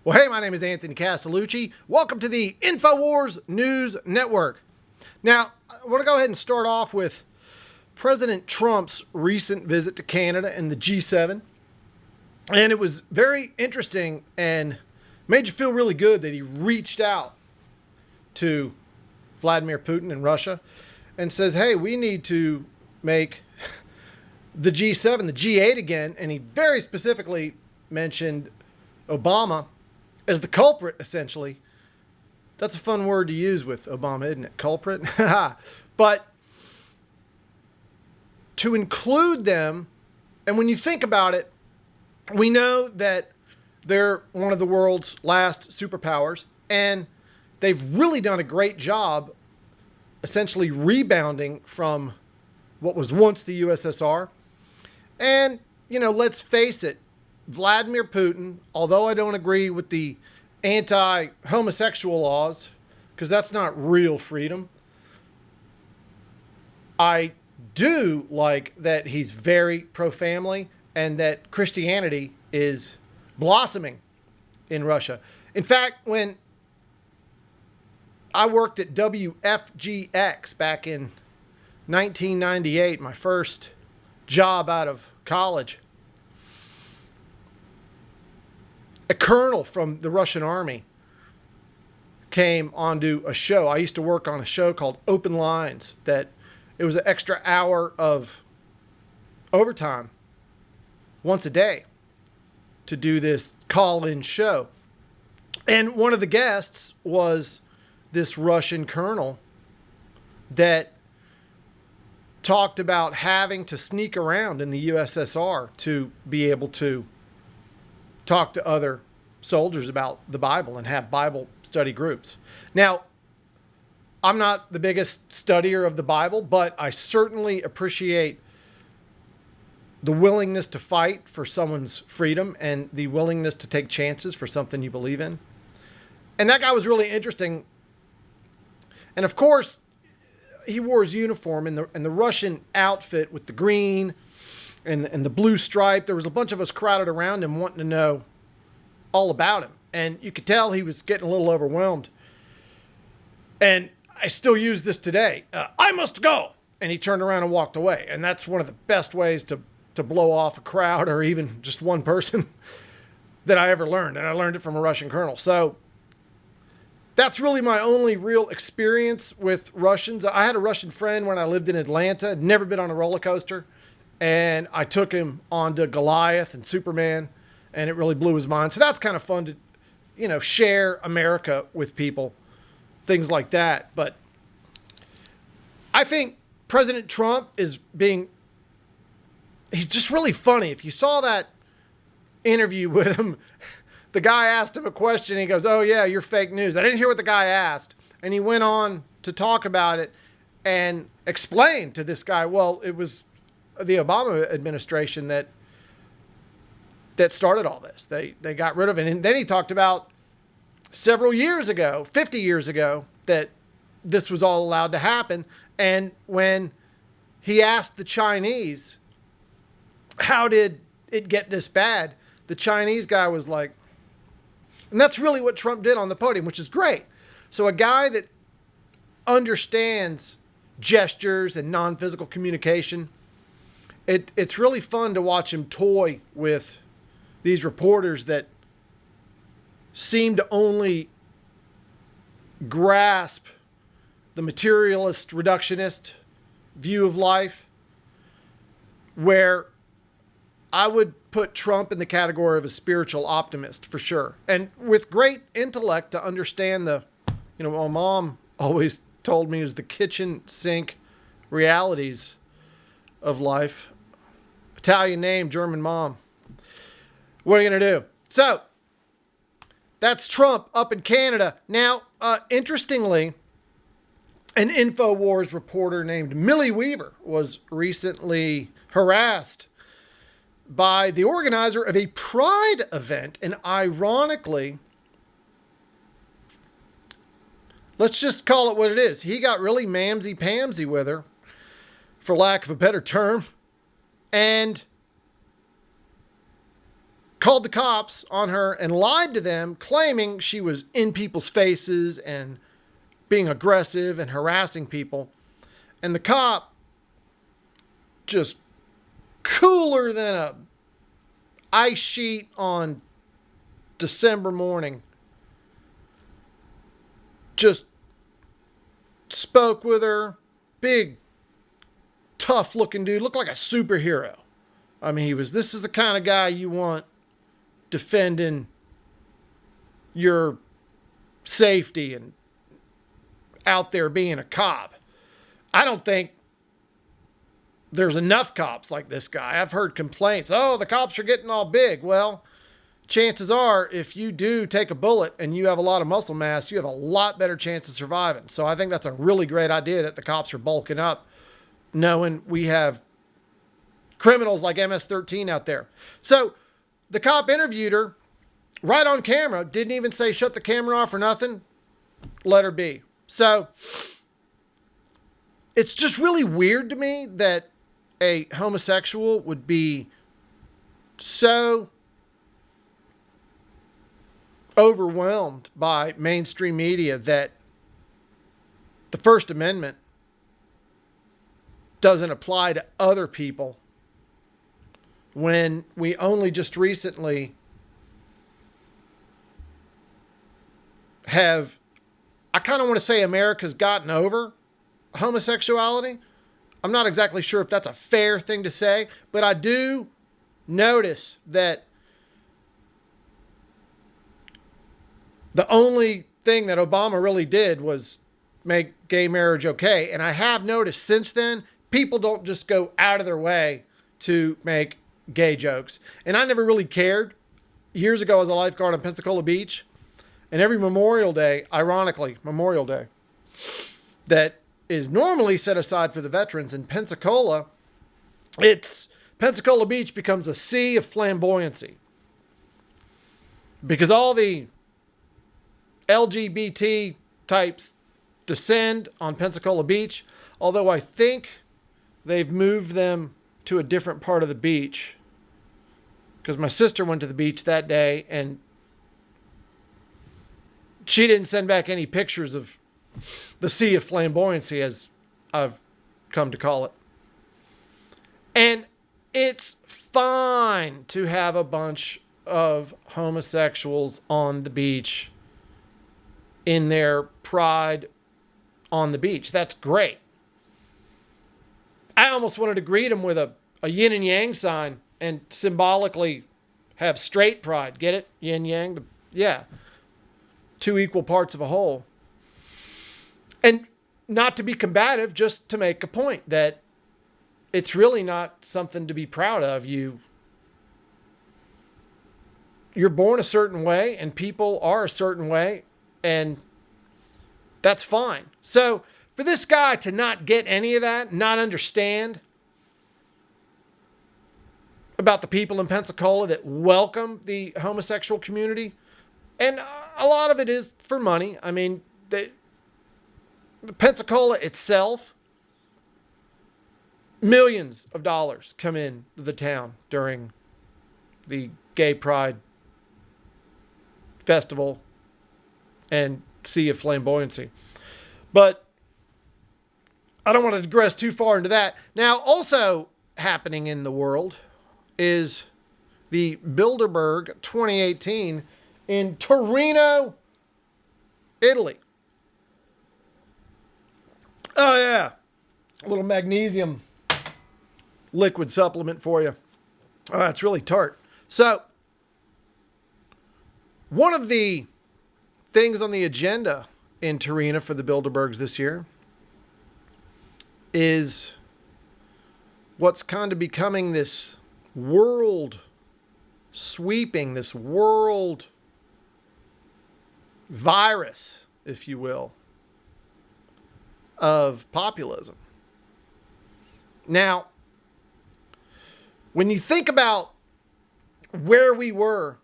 Well, hey, my name is Anthony Castelluci. Welcome to the InfoWars News Network. Now, I want to go ahead and start off with President Trump's recent visit to Canada and the G7. And it was very interesting and made you feel really good that he reached out to Vladimir Putin in Russia and says, hey, we need to make the G7, the G8 again. And he very specifically mentioned Obama as the culprit, essentially. That's a fun word to use with Obama, isn't it? Culprit. But to include them, and when you think about it, we know that they're one of the world's last superpowers, and they've really done a great job essentially rebounding from what was once the USSR. And, you know, let's face it, Vladimir Putin, although I don't agree with the anti-homosexual laws, because that's not real freedom, I do like that he's very pro-family and that Christianity is blossoming in Russia. In fact, when I worked at WFGX back in 1998, my first job out of college, a colonel from the Russian army came onto a show. I used to work on a show called Open Lines, that it was an extra hour of overtime once a day to do this call-in show. And one of the guests was this Russian colonel that talked about having to sneak around in the USSR to be able to talk to other soldiers about the Bible and have Bible study groups. Now, I'm not the biggest studier of the Bible, but I certainly appreciate the willingness to fight for someone's freedom and the willingness to take chances for something you believe in. And that guy was really interesting. And of course, he wore his uniform in the Russian outfit with the green and the blue stripe. There was a bunch of us crowded around him wanting to know all about him. And you could tell he was getting a little overwhelmed. And I still use this today. I must go. And he turned around and walked away. And that's one of the best ways to blow off a crowd or even just one person that I ever learned. And I learned it from a Russian colonel. So that's really my only real experience with Russians. I had a Russian friend when I lived in Atlanta. I'd never been on a roller coaster. And I took him onto Goliath and Superman, and it really blew his mind. So that's kind of fun to, you know, share America with people, things like that. But I think President Trump is he's just really funny. If you saw that interview with him, the guy asked him a question, and he goes, oh yeah, you're fake news. I didn't hear what the guy asked. And he went on to talk about it and explain to this guy, well, it was the Obama administration that started all this. They got rid of it. And then he talked about several years ago, 50 years ago, that this was all allowed to happen. And when he asked the Chinese, how did it get this bad? The Chinese guy was like, and that's really what Trump did on the podium, which is great. So a guy that understands gestures and non-physical communication, it's really fun to watch him toy with these reporters that seem to only grasp the materialist, reductionist view of life, where I would put Trump in the category of a spiritual optimist for sure. And with great intellect to understand my mom always told me, is the kitchen sink realities of life. Italian name, German mom. What are you going to do? So that's Trump up in Canada. Now, interestingly, an InfoWars reporter named Millie Weaver was recently harassed by the organizer of a pride event. And ironically, let's just call it what it is. He got really mamsy-pamsy with her, for lack of a better term. And called the cops on her and lied to them, claiming she was in people's faces and being aggressive and harassing people. And the cop, just cooler than a ice sheet on December morning, just spoke with her. Big, tough looking dude, looked like a superhero. I mean, this is the kind of guy you want defending your safety and out there being a cop. I don't think there's enough cops like this guy. I've heard complaints. Oh, the cops are getting all big. Well, chances are, if you do take a bullet and you have a lot of muscle mass, you have a lot better chance of surviving. So I think that's a really great idea that the cops are bulking up, knowing we have criminals like MS-13 out there. So the cop interviewed her right on camera, didn't even say shut the camera off or nothing, let her be. So it's just really weird to me that a homosexual would be so overwhelmed by mainstream media that the First Amendment doesn't apply to other people, when we only just recently have, I kind of want to say, America's gotten over homosexuality. I'm not exactly sure if that's a fair thing to say, but I do notice that the only thing that Obama really did was make gay marriage okay. And I have noticed since then, people don't just go out of their way to make gay jokes. And I never really cared. Years ago, I was a lifeguard on Pensacola Beach. And every Memorial Day, ironically, Memorial Day, that is normally set aside for the veterans in Pensacola, Pensacola Beach becomes a sea of flamboyancy. Because all the LGBT types descend on Pensacola Beach, although I think they've moved them to a different part of the beach. Because my sister went to the beach that day and she didn't send back any pictures of the sea of flamboyancy, as I've come to call it. And it's fine to have a bunch of homosexuals on the beach in their pride on the beach. That's great. I almost wanted to greet them with a yin and yang sign and symbolically have straight pride. Get it? Yin yang? Yeah. Two equal parts of a whole. And not to be combative, just to make a point that it's really not something to be proud of. You're born a certain way and people are a certain way, and that's fine. So for this guy to not get any of that, not understand about the people in Pensacola that welcome the homosexual community, and a lot of it is for money. I mean, the Pensacola itself, millions of dollars come in to the town during the Gay Pride Festival and Sea of Flamboyancy. But I don't want to digress too far into that. Now, also happening in the world is the Bilderberg 2018 in Torino, Italy. Oh, yeah. A little magnesium liquid supplement for you. Oh, it's really tart. So, one of the things on the agenda in Torino for the Bilderbergs this year is what's kind of becoming this world sweeping, this world virus, if you will, of populism. Now, when you think about where we were